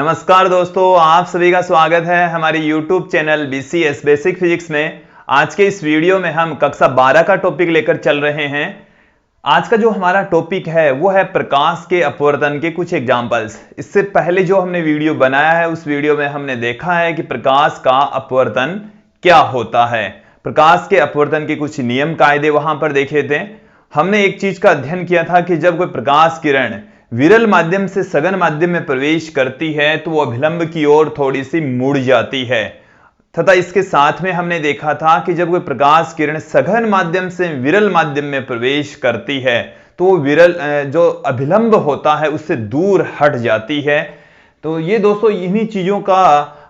नमस्कार दोस्तों, आप सभी का स्वागत है हमारे YouTube channel BCS basic physics में। आज के इस वीडियो में हम कक्षा 12 का टॉपिक लेकर चल रहे हैं। आज का जो हमारा टॉपिक है वो है प्रकाश के अपवर्तन के कुछ एग्जाम्पल्स। इससे पहले जो हमने वीडियो बनाया है उस वीडियो में हमने देखा है कि प्रकाश का अपवर्तन क्या होता है, प्रकाश के अपवर्तन के कुछ नियम कायदे वहां पर देखे थे। हमने एक चीज का अध्ययन किया था कि जब कोई प्रकाश किरण विरल माध्यम से सघन माध्यम में प्रवेश करती है तो वो अभिलंब की ओर थोड़ी सी मुड़ जाती है, तथा इसके साथ में हमने देखा था कि जब कोई प्रकाश किरण सघन माध्यम से विरल माध्यम में प्रवेश करती है तो वो विरल जो अभिलंब होता है उससे दूर हट जाती है। तो ये दोस्तों इन्हीं चीजों का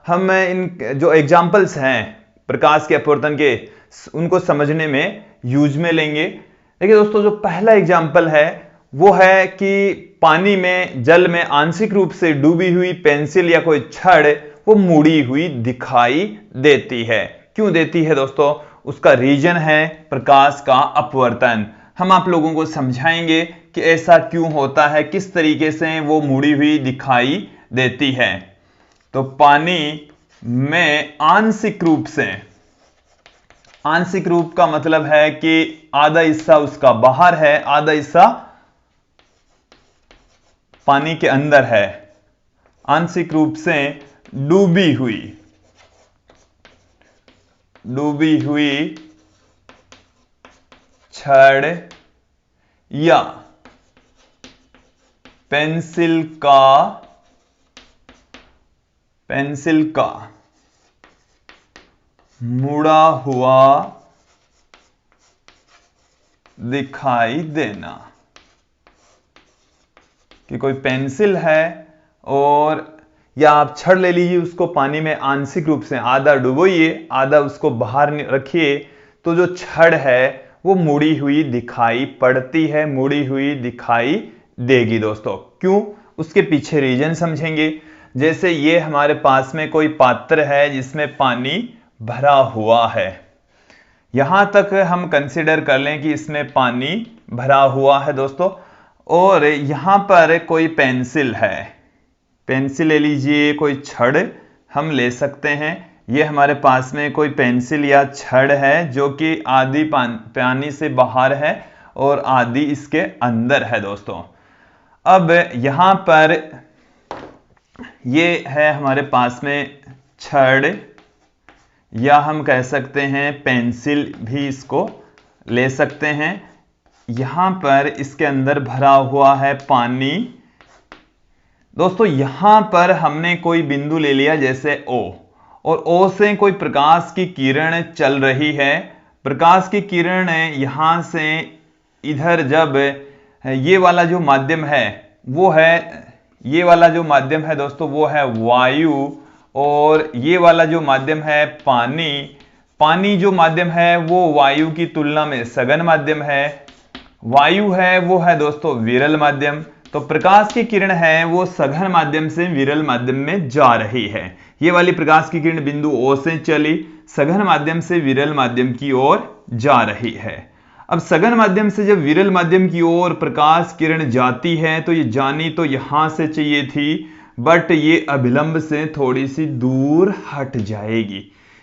हम इन जो एग्जाम्पल्स हैं प्रकाश के अपवर्तन के उनको समझने में यूज में लेंगे। देखिए दोस्तों, जो पहला एग्जाम्पल है वो है कि पानी में जल में आंशिक रूप से डूबी हुई पेंसिल या कोई छड़ वो मुड़ी हुई दिखाई देती है। क्यों देती है दोस्तों? उसका रीजन है प्रकाश का अपवर्तन। हम आप लोगों को समझाएंगे कि ऐसा क्यों होता है, किस तरीके से वो मुड़ी हुई दिखाई देती है। तो पानी में आंशिक रूप से, आंशिक रूप का मतलब है कि आधा हिस्सा उसका बाहर है, आधा हिस्सा पानी के अंदर है। आंशिक रूप से डूबी हुई छड़ या पेंसिल का मुड़ा हुआ दिखाई देना। कि कोई पेंसिल है और या आप छड़ ले लीजिए, उसको पानी में आंशिक रूप से आधा डुबोइए, आधा उसको बाहर रखिए, तो जो छड़ है वो मुड़ी हुई दिखाई पड़ती है, मुड़ी हुई दिखाई देगी दोस्तों। क्यों? उसके पीछे रीजन समझेंगे। जैसे ये हमारे पास में कोई पात्र है जिसमें पानी भरा हुआ है, यहां तक हम कंसिडर कर लें कि इसमें पानी भरा हुआ है दोस्तों। और यहां पर कोई पेंसिल है, पेंसिल ले लीजिए, कोई छड़ हम ले सकते हैं। ये हमारे पास में कोई पेंसिल या छड़ है जो कि आधी पानी से बाहर है और आधी इसके अंदर है दोस्तों। अब यहां पर ये है हमारे पास में छड़ या हम कह सकते हैं पेंसिल भी इसको ले सकते हैं। यहां पर इसके अंदर भरा हुआ है पानी दोस्तों। यहां पर हमने कोई बिंदु ले लिया जैसे O, और O से कोई प्रकाश की किरण चल रही है। प्रकाश की किरण यहां से इधर, जब ये वाला जो माध्यम है वो है, ये वाला जो माध्यम है दोस्तों वो है वायु, और ये वाला जो माध्यम है पानी। पानी जो माध्यम है वो वायु की तुलना में सघन माध्यम है। वायु है वो है दोस्तों विरल माध्यम। तो प्रकाश की किरण है वो सघन माध्यम से विरल माध्यम में जा रही है। ये वाली प्रकाश की किरण बिंदु O से चली, सघन माध्यम से विरल माध्यम की ओर जा रही है। अब सघन माध्यम से जब विरल माध्यम की ओर प्रकाश किरण जाती है तो ये जानी तो यहां से चाहिए थी, बट ये अभिलंब से थोड़ी सी दूर हट जाएगी।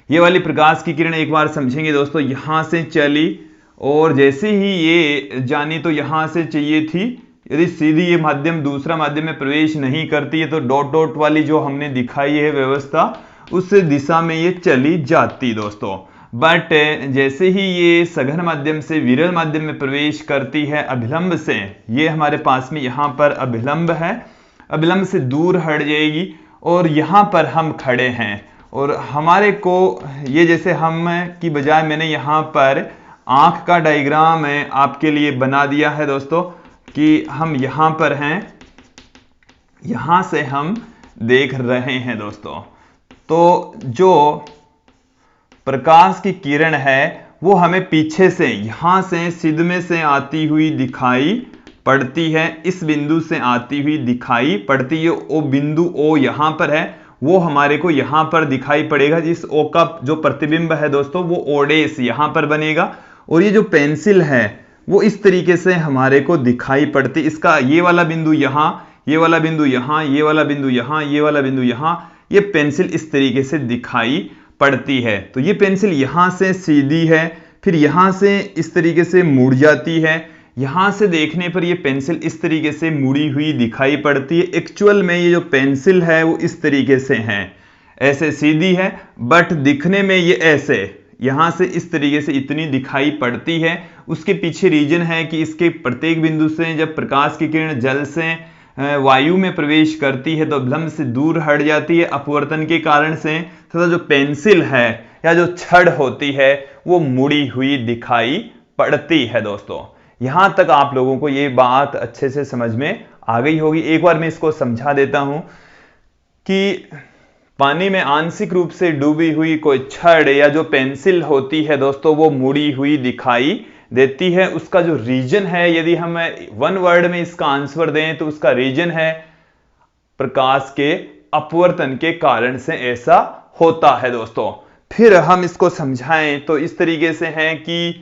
ये वाली प्रकाश की किरण एक बार समझेंगे दोस्तों, यहां से चली और जैसे ही ये जानी तो यहां से चाहिए थी। यदि सीधी ये माध्यम दूसरा माध्यम में प्रवेश नहीं करती है तो डॉट डॉट वाली जो हमने दिखाई है व्यवस्था, उस दिशा में ये चली जाती दोस्तों। बट जैसे ही ये सघन माध्यम से विरल माध्यम में प्रवेश करती है अभिलंब से, ये हमारे पास में यहां पर अभिलंब है, अभिलंब से दूर हट जाएगी। और यहां पर हम खड़े हैं और हमारे को ये, जैसे हम की बजाय मैंने यहां पर आंख का डायग्राम आपके लिए बना दिया है दोस्तों कि हम यहां पर हैं, यहां से हम देख रहे हैं दोस्तों। तो जो प्रकाश की किरण है वो हमें पीछे से, यहां से सिदमे से आती हुई दिखाई पड़ती है, इस बिंदु से आती हुई दिखाई पड़ती है। वो बिंदु O यहां पर है, वो हमारे को यहां पर दिखाई पड़ेगा। जिस O का जो प्रतिबिंब है दोस्तों वो O' यहां पर बनेगा, और ये जो पेंसिल है वो इस तरीके से हमारे को दिखाई पड़ती। इसका ये वाला बिंदु यहां, ये वाला बिंदु यहाँ, ये वाला बिंदु यहाँ, ये वाला बिंदु यहाँ, ये पेंसिल इस तरीके से दिखाई पड़ती है। तो ये पेंसिल यहां से सीधी है, फिर यहां से इस तरीके से मुड़ जाती है। यहां से देखने पर ये पेंसिल इस तरीके से मुड़ी हुई दिखाई पड़ती है। एक्चुअल में ये जो पेंसिल है वो इस तरीके से है, ऐसे सीधी है, बट दिखने में ये ऐसे यहां से इस तरीके से इतनी दिखाई पड़ती है। उसके पीछे रीजन है कि इसके प्रत्येक बिंदु से जब प्रकाश की किरण जल से वायु में प्रवेश करती है तो अभिलंब से दूर हट जाती है अपवर्तन के कारण से, तथा जो पेंसिल है या जो छड़ होती है वो मुड़ी हुई दिखाई पड़ती है। दोस्तों यहां तक आप लोगों को ये बात अच्छे से समझ में आ गई होगी। एक बार मैं इसको समझा देता हूं कि पानी में आंशिक रूप से डूबी हुई कोई छड़ या जो पेंसिल होती है दोस्तों वो मुड़ी हुई दिखाई देती है। उसका जो रीजन है, यदि हम वन वर्ड में इसका आंसर दें तो उसका रीजन है प्रकाश के अपवर्तन के कारण से ऐसा होता है। दोस्तों फिर हम इसको समझाएं तो इस तरीके से है कि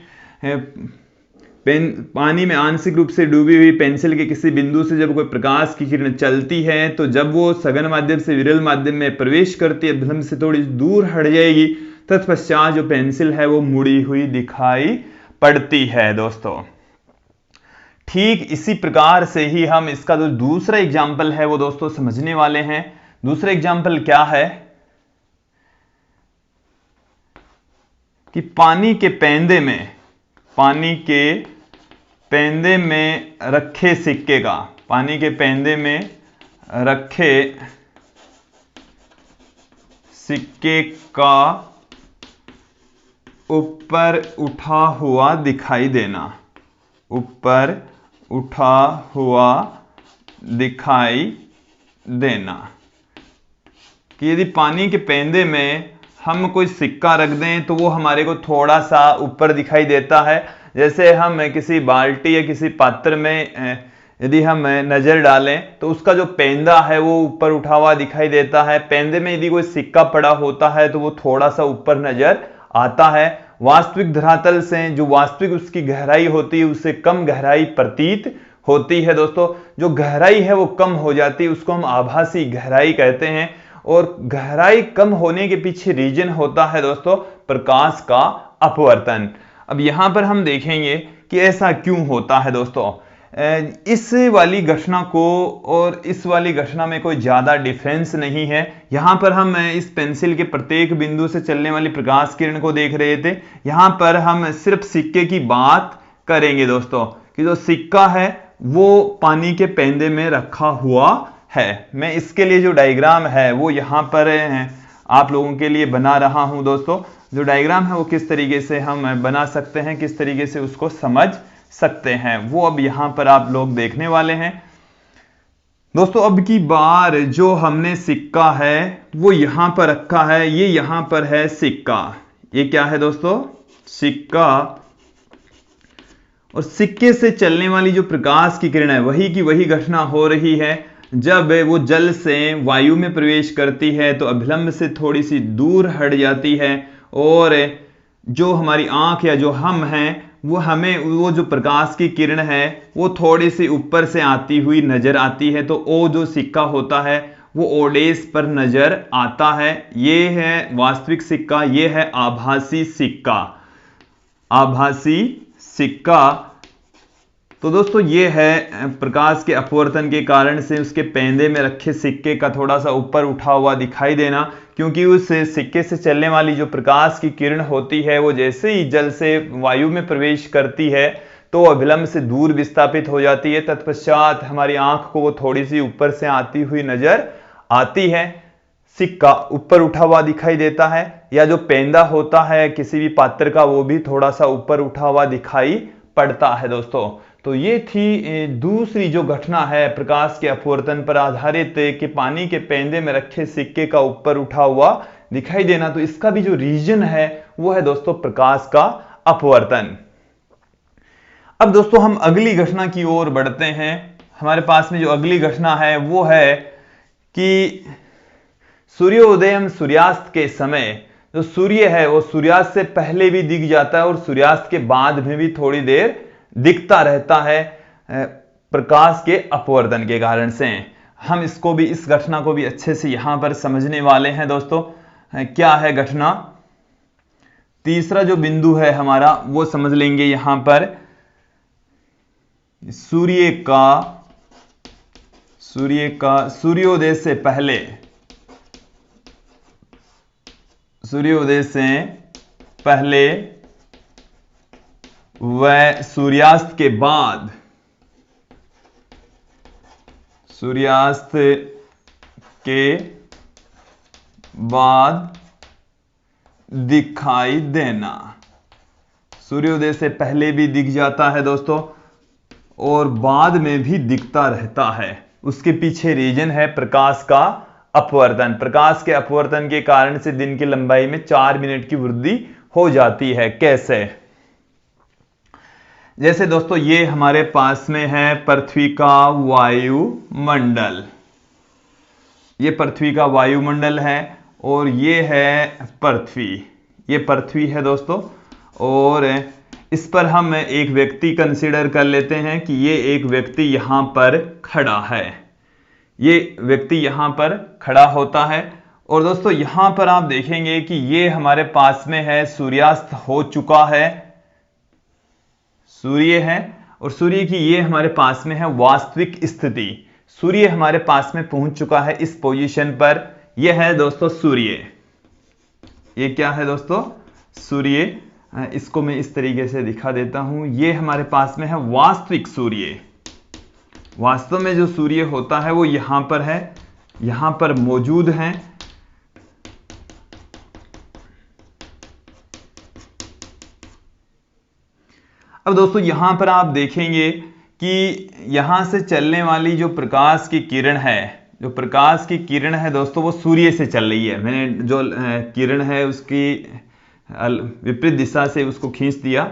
पानी में आंशिक रूप से डूबी हुई पेंसिल के किसी बिंदु से जब कोई प्रकाश की किरण चलती है तो जब वो सघन माध्यम से विरल माध्यम में प्रवेश करती है अभिलंब से थोड़ी दूर हट जाएगी, तत्पश्चात जो पेंसिल है वो मुड़ी हुई दिखाई पड़ती है। दोस्तों ठीक इसी प्रकार से ही हम इसका जो दूसरा एग्जाम्पल है वो दोस्तों समझने वाले हैं। दूसरा एग्जाम्पल क्या है कि पानी के पेंदे में रखे सिक्के का, पानी के पेंदे में रखे सिक्के का ऊपर उठा हुआ दिखाई देना, ऊपर उठा हुआ दिखाई देना। कि यदि पानी के पेंदे में हम कोई सिक्का रख दें तो वो हमारे को थोड़ा सा ऊपर दिखाई देता है। जैसे हम किसी बाल्टी या किसी पात्र में यदि हम नजर डालें तो उसका जो पेंदा है वो ऊपर उठा हुआ दिखाई देता है। पेंदे में यदि कोई सिक्का पड़ा होता है तो वो थोड़ा सा ऊपर नजर आता है। वास्तविक धरातल से जो वास्तविक उसकी गहराई होती है उससे कम गहराई प्रतीत होती है। दोस्तों जो गहराई है वो कम हो जाती है, उसको हम आभासी गहराई कहते हैं। और गहराई कम होने के पीछे रीजन होता है दोस्तों प्रकाश का अपवर्तन। अब यहां पर हम देखेंगे कि ऐसा क्यों होता है। दोस्तों इस वाली घटना को और इस वाली घटना में कोई ज्यादा डिफरेंस नहीं है। यहां पर हम इस पेंसिल के प्रत्येक बिंदु से चलने वाली प्रकाश किरण को देख रहे थे। यहां पर हम सिर्फ सिक्के की बात करेंगे दोस्तों कि जो सिक्का है वो पानी के पेंदे में रखा हुआ है। मैं इसके लिए जो डायग्राम है वो यहां पर आप लोगों के लिए बना रहा हूं। दोस्तों जो डायग्राम है वो किस तरीके से हम बना सकते हैं, किस तरीके से उसको समझ सकते हैं, वो अब यहां पर आप लोग देखने वाले हैं। दोस्तों अब की बार जो हमने सिक्का है वो यहां पर रखा है, ये यहां पर है सिक्का। ये क्या है दोस्तों? सिक्का। और सिक्के से चलने वाली जो प्रकाश की किरण है वही की वही घटना हो रही है। जब वो जल से वायु में प्रवेश करती है तो अभिलंब से थोड़ी सी दूर हट जाती है और जो हमारी आंख या जो हम हैं वो हमें वो जो प्रकाश की किरण है वो थोड़ी सी ऊपर से आती हुई नजर आती है। तो वो जो सिक्का होता है वो ओडेस पर नजर आता है। ये है वास्तविक सिक्का, ये है आभासी सिक्का, आभासी सिक्का। तो दोस्तों ये है प्रकाश के अपवर्तन के कारण से उसके पेंदे में रखे सिक्के का थोड़ा सा ऊपर उठा हुआ दिखाई देना, क्योंकि उस सिक्के से चलने वाली जो प्रकाश की किरण होती है वो जैसे ही जल से वायु में प्रवेश करती है तो अभिलंब से दूर विस्थापित हो जाती है। तत्पश्चात हमारी आंख को वो थोड़ी सी ऊपर से आती हुई नजर आती है। सिक्का ऊपर उठा हुआ दिखाई देता है, या जो पेंदा होता है किसी भी पात्र का वो भी थोड़ा सा ऊपर उठा हुआ दिखाई पड़ता है। दोस्तों तो ये थी दूसरी जो घटना है प्रकाश के अपवर्तन पर आधारित कि पानी के पेंदे में रखे सिक्के का ऊपर उठा हुआ दिखाई देना। तो इसका भी जो रीजन है वो है दोस्तों प्रकाश का अपवर्तन। अब दोस्तों हम अगली घटना की ओर बढ़ते हैं। हमारे पास में जो अगली घटना है वो है कि सूर्योदय एवं सूर्यास्त के समय जो सूर्य है वो सूर्यास्त से पहले भी दिख जाता है और सूर्यास्त के बाद में भी थोड़ी देर दिखता रहता है प्रकाश के अपवर्तन के कारण से। हम इसको भी, इस घटना को भी अच्छे से यहां पर समझने वाले हैं दोस्तों। क्या है घटना? तीसरा जो बिंदु है हमारा वो समझ लेंगे यहां पर। सूर्योदय से पहले व सूर्यास्त के बाद दिखाई देना। सूर्योदय से पहले भी दिख जाता है दोस्तों और बाद में भी दिखता रहता है। उसके पीछे रीजन है प्रकाश का अपवर्तन। प्रकाश के अपवर्तन के कारण से दिन की लंबाई में 4 मिनट की वृद्धि हो जाती है। कैसे? जैसे दोस्तों ये हमारे पास में है पृथ्वी का वायुमंडल। ये पृथ्वी का वायुमंडल है और ये है पृथ्वी। ये पृथ्वी है दोस्तों और इस पर हम एक व्यक्ति कंसीडर कर लेते हैं कि ये एक व्यक्ति यहां पर खड़ा है। ये व्यक्ति यहां पर खड़ा होता है और दोस्तों यहां पर आप देखेंगे कि ये हमारे पास में है, सूर्यास्त हो चुका है, सूर्य है और सूर्य की ये हमारे पास में है वास्तविक स्थिति। सूर्य हमारे पास में पहुंच चुका है इस पोजीशन पर। यह है दोस्तों सूर्य। ये क्या है दोस्तों? सूर्य। इसको मैं इस तरीके से दिखा देता हूं। ये हमारे पास में है वास्तविक सूर्य। वास्तव में जो सूर्य होता है वो यहां पर है, यहां पर मौजूद है। अब दोस्तों यहां पर आप देखेंगे कि यहां से चलने वाली जो प्रकाश की किरण है, दोस्तों वो सूर्य से चल रही है। मैंने जो किरण है उसकी विपरीत दिशा से उसको खींच दिया।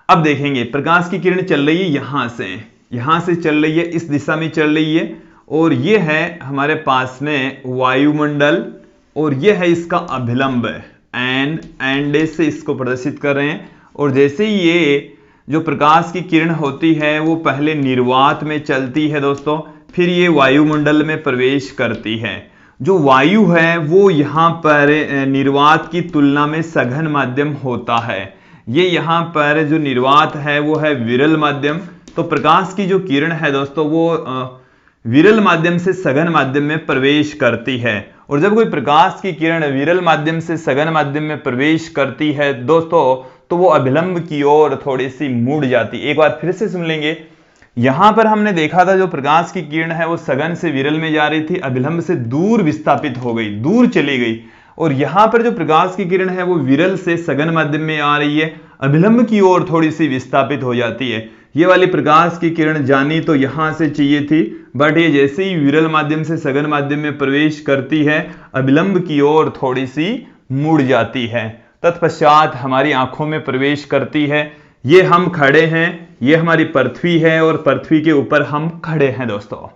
अब देखेंगे प्रकाश की किरण चल रही है यहां से चल रही है, इस दिशा में चल रही है और ये है हमारे पास में वायुमंडल और ये है इसका अभिलंब एंड से इसको प्रदर्शित कर रहे हैं। और जैसे ही ये जो प्रकाश की किरण होती है वो पहले निर्वात में चलती है दोस्तों, फिर ये वायुमंडल में प्रवेश करती है। जो वायु है वो यहां पर निर्वात की तुलना में सघन माध्यम होता है। ये यहां पर जो निर्वात है वो है विरल माध्यम। तो प्रकाश की जो किरण है दोस्तों वो विरल माध्यम से सघन माध्यम में प्रवेश करती है। और जब कोई प्रकाश की किरण विरल माध्यम से सघन माध्यम में प्रवेश करती है दोस्तों तो वो अभिलंब की ओर थोड़ी सी मुड़ जाती है। एक बार फिर से सुन लेंगे। यहां पर हमने देखा था जो प्रकाश की किरण है वो सघन से विरल में जा रही थी, अभिलंब से दूर विस्थापित हो गई, दूर चली गई। और यहां पर जो प्रकाश की किरण है वो विरल से सघन माध्यम में आ रही है, अभिलंब की ओर थोड़ी सी विस्थापित हो जाती है। ये वाली प्रकाश की किरण जानी तो यहां से चाहिए थी, बट ये जैसे ही विरल माध्यम से सघन माध्यम में प्रवेश करती है अभिलंब की ओर थोड़ी सी मुड़ जाती है, तत्पश्चात हमारी आंखों में प्रवेश करती है। ये हम खड़े हैं, ये हमारी पृथ्वी है और पृथ्वी के ऊपर हम खड़े हैं दोस्तों।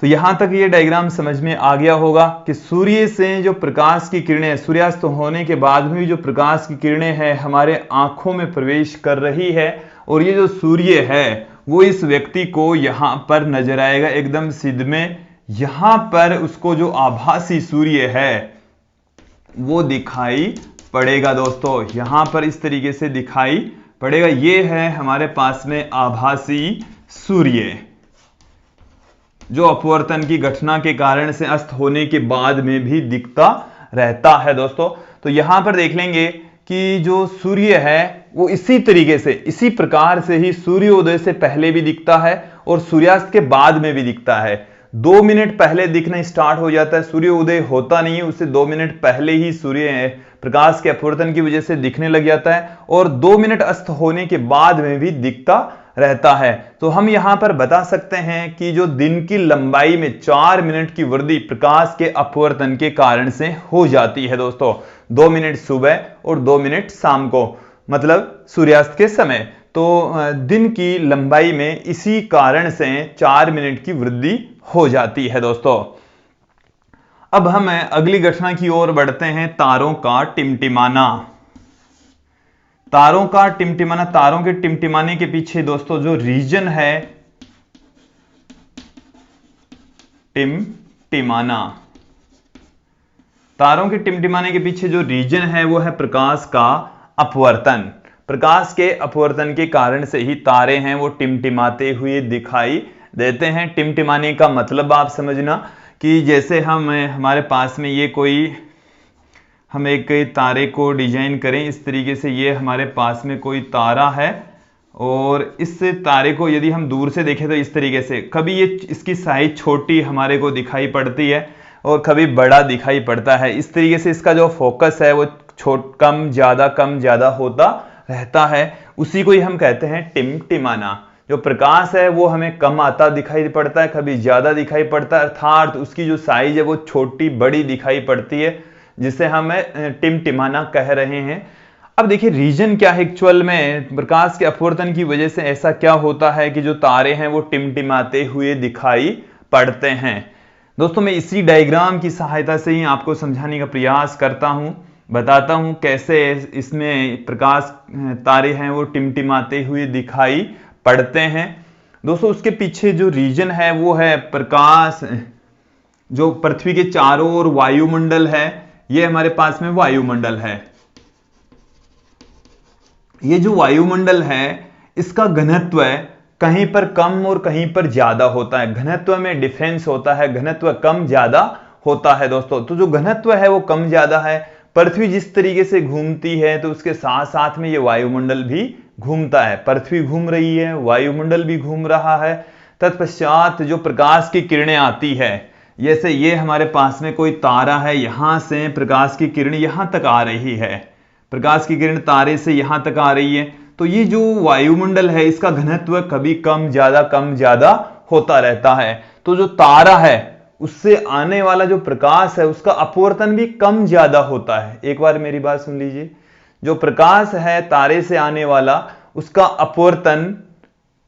तो यहां तक ये डायग्राम समझ में आ गया होगा कि सूर्य से जो प्रकाश की किरणें, सूर्यास्त होने के बाद भी जो प्रकाश की किरणें हैं हमारे आंखों में प्रवेश कर रही है। और ये जो सूर्य है वो इस व्यक्ति को यहां पर नजर आएगा एकदम सिद्ध में। यहां पर उसको जो आभासी सूर्य है वो दिखाई पड़ेगा दोस्तों, यहां पर इस तरीके से दिखाई पड़ेगा। ये है हमारे पास में आभासी सूर्य जो अपवर्तन की घटना के कारण से अस्त होने के बाद में भी दिखता रहता है दोस्तों। तो यहां पर देख लेंगे कि जो सूर्य है वो इसी तरीके से, इसी प्रकार से ही सूर्योदय से पहले भी दिखता है और सूर्यास्त के बाद में भी दिखता है। 2 मिनट पहले दिखना स्टार्ट हो जाता है, सूर्योदय होता नहीं है उससे 2 मिनट पहले ही सूर्य प्रकाश के अपवर्तन की वजह से दिखने लग जाता है और 2 मिनट अस्त होने के बाद में भी दिखता रहता है। तो हम यहां पर बता सकते हैं कि जो दिन की लंबाई में 4 मिनट की वृद्धि प्रकाश के अपवर्तन के कारण से हो जाती है दोस्तों। 2 मिनट सुबह और 2 मिनट शाम को, मतलब सूर्यास्त के समय। तो दिन की लंबाई में इसी कारण से 4 मिनट की वृद्धि हो जाती है दोस्तों। अब हम अगली घटना की ओर बढ़ते हैं, तारों का टिमटिमाना। तारों का टिमटिमाना, तारों के टिमटिमाने के पीछे दोस्तों जो रीजन है टिमटिमाना। तारों के टिमटिमाने के पीछे जो रीजन है वो है प्रकाश का अपवर्तन। प्रकाश के अपवर्तन के कारण से ही तारे हैं वो टिमटिमाते हुए दिखाई देते हैं। टिमटिमाने का मतलब आप समझना कि जैसे हमारे पास में ये कोई हम एक तारे को डिजाइन करें इस तरीके से, ये हमारे पास में कोई तारा है और इस तारे को यदि हम दूर से देखें तो इस तरीके से, कभी ये इसकी साइज छोटी हमारे को दिखाई पड़ती है और कभी बड़ा दिखाई पड़ता है। इस तरीके से इसका जो फोकस है वो कम ज्यादा होता रहता है। उसी को ही हम कहते हैं टिमटिमाना। जो प्रकाश है वो हमें कम आता दिखाई पड़ता है, कभी ज्यादा दिखाई पड़ता है, अर्थात उसकी जो साइज है वो छोटी बड़ी दिखाई पड़ती है, जिसे हम टिमटिमाना कह रहे हैं। अब देखिए रीजन क्या है एक्चुअल में, प्रकाश के अपवर्तन की वजह से ऐसा क्या होता है कि जो तारे हैं वो टिमटिमाते हुए दिखाई पड़ते हैं। दोस्तों मैं इसी डायग्राम की सहायता से ही आपको समझाने का प्रयास करता हूं, बताता हूं कैसे इसमें प्रकाश तारे हैं वो टिमटिमाते हुए दिखाई पड़ते हैं। दोस्तों उसके पीछे जो रीजन है वो है प्रकाश, जो पृथ्वी के चारों ओर वायुमंडल है, ये हमारे पास में वायुमंडल है। ये जो वायुमंडल है इसका घनत्व कहीं पर कम और कहीं पर ज्यादा होता है। घनत्व में डिफरेंस होता है, घनत्व कम ज्यादा होता है दोस्तों। तो जो घनत्व है वो कम ज्यादा है, पृथ्वी जिस तरीके से घूमती है तो उसके साथ साथ में ये वायुमंडल भी घूमता है। पृथ्वी घूम रही है, वायुमंडल भी घूम रहा है। तत्पश्चात जो प्रकाश की किरणें आती है, जैसे ये हमारे पास में कोई तारा है, यहां से प्रकाश की किरण यहां तक आ रही है, प्रकाश की किरण तारे से यहां तक आ रही है, तो ये जो वायुमंडल है इसका घनत्व कभी कम ज्यादा होता रहता है। तो जो तारा है उससे आने वाला जो प्रकाश है उसका अपवर्तन भी कम ज्यादा होता है। एक बार मेरी बात सुन लीजिए, जो प्रकाश है तारे से आने वाला उसका अपवर्तन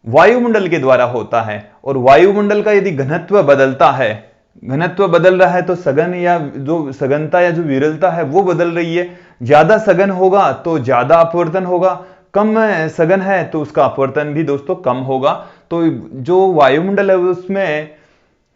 वायुमंडल के द्वारा होता है, और वायुमंडल का यदि घनत्व बदलता है, घनत्व बदल रहा है तो सघन या जो सघनता या जो विरलता है वो बदल रही है। ज्यादा सघन होगा तो ज्यादा अपवर्तन होगा, कम सघन है तो उसका अपवर्तन भी दोस्तों कम होगा। तो जो वायुमंडल है उसमें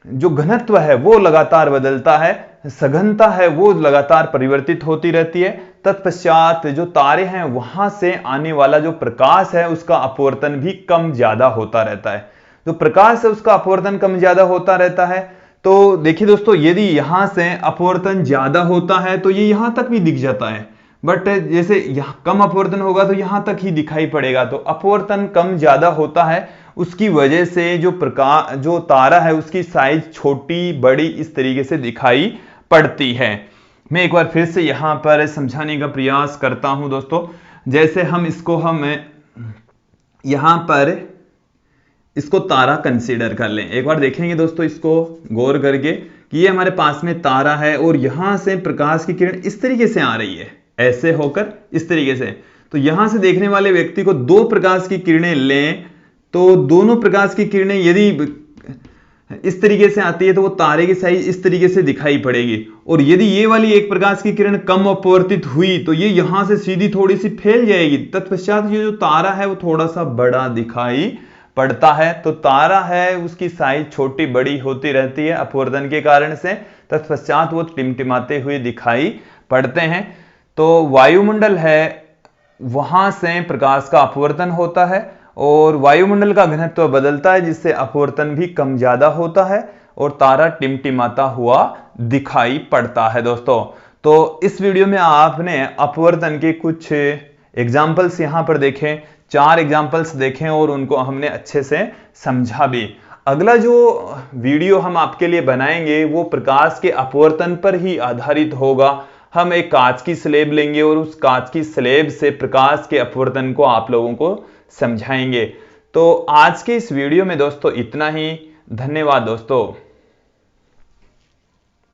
जो घनत्व है वो लगातार बदलता है, सघनता है वो लगातार परिवर्तित होती रहती है। तत्पश्चात जो तारे हैं वहां से आने वाला जो प्रकाश है उसका अपवर्तन भी कम ज्यादा होता रहता है। जो प्रकाश है उसका अपवर्तन कम ज्यादा होता रहता है। तो देखिए दोस्तों यदि यहां से अपवर्तन ज्यादा होता है तो ये यहां तक भी दिख जाता है, बट जैसे यहां कम अपवर्तन होगा तो यहां तक ही दिखाई पड़ेगा। तो अपवर्तन कम ज्यादा होता है, उसकी वजह से जो प्रकाश जो तारा है उसकी साइज छोटी बड़ी इस तरीके से दिखाई पड़ती है। मैं एक बार फिर से यहां पर समझाने का प्रयास करता हूं दोस्तों। जैसे हम यहां पर इसको तारा कंसीडर कर लें। एक बार देखेंगे दोस्तों इसको गौर करके कि ये हमारे पास में तारा है और यहां से प्रकाश की किरण इस तरीके से आ रही है, ऐसे होकर इस तरीके से। तो यहां से देखने वाले व्यक्ति को दो प्रकाश की किरणें लें तो दोनों प्रकाश की किरणें यदि इस तरीके से आती है तो वो तारे की साइज इस तरीके से दिखाई पड़ेगी, और यदि ये वाली एक प्रकाश की किरण कम अपवर्तित हुई तो ये यहां से सीधी थोड़ी सी फैल जाएगी। तत्पश्चात ये जो तारा है वो थोड़ा सा बड़ा दिखाई पड़ता है। तो तारा है उसकी साइज छोटी बड़ी होती रहती है अपवर्तन के कारण से। तत्पश्चात वो टिमटिमाते हुए दिखाई पड़ते हैं। तो वायुमंडल है वहां से प्रकाश का अपवर्तन होता है और वायुमंडल का घनत्व बदलता है जिससे अपवर्तन भी कम ज्यादा होता है और तारा टिमटिमाता हुआ दिखाई पड़ता है दोस्तों। तो इस वीडियो में आपने अपवर्तन के कुछ एग्जाम्पल्स यहां पर देखें, 4 एग्जाम्पल्स देखें और उनको हमने अच्छे से समझा भी। अगला जो वीडियो हम आपके लिए बनाएंगे वो प्रकाश के अपवर्तन पर ही आधारित होगा। हम एक कांच की स्लेब लेंगे और उस कांच की स्लेब से प्रकाश के अपवर्तन को आप लोगों को समझाएंगे। तो आज के इस वीडियो में दोस्तों इतना ही। धन्यवाद दोस्तों।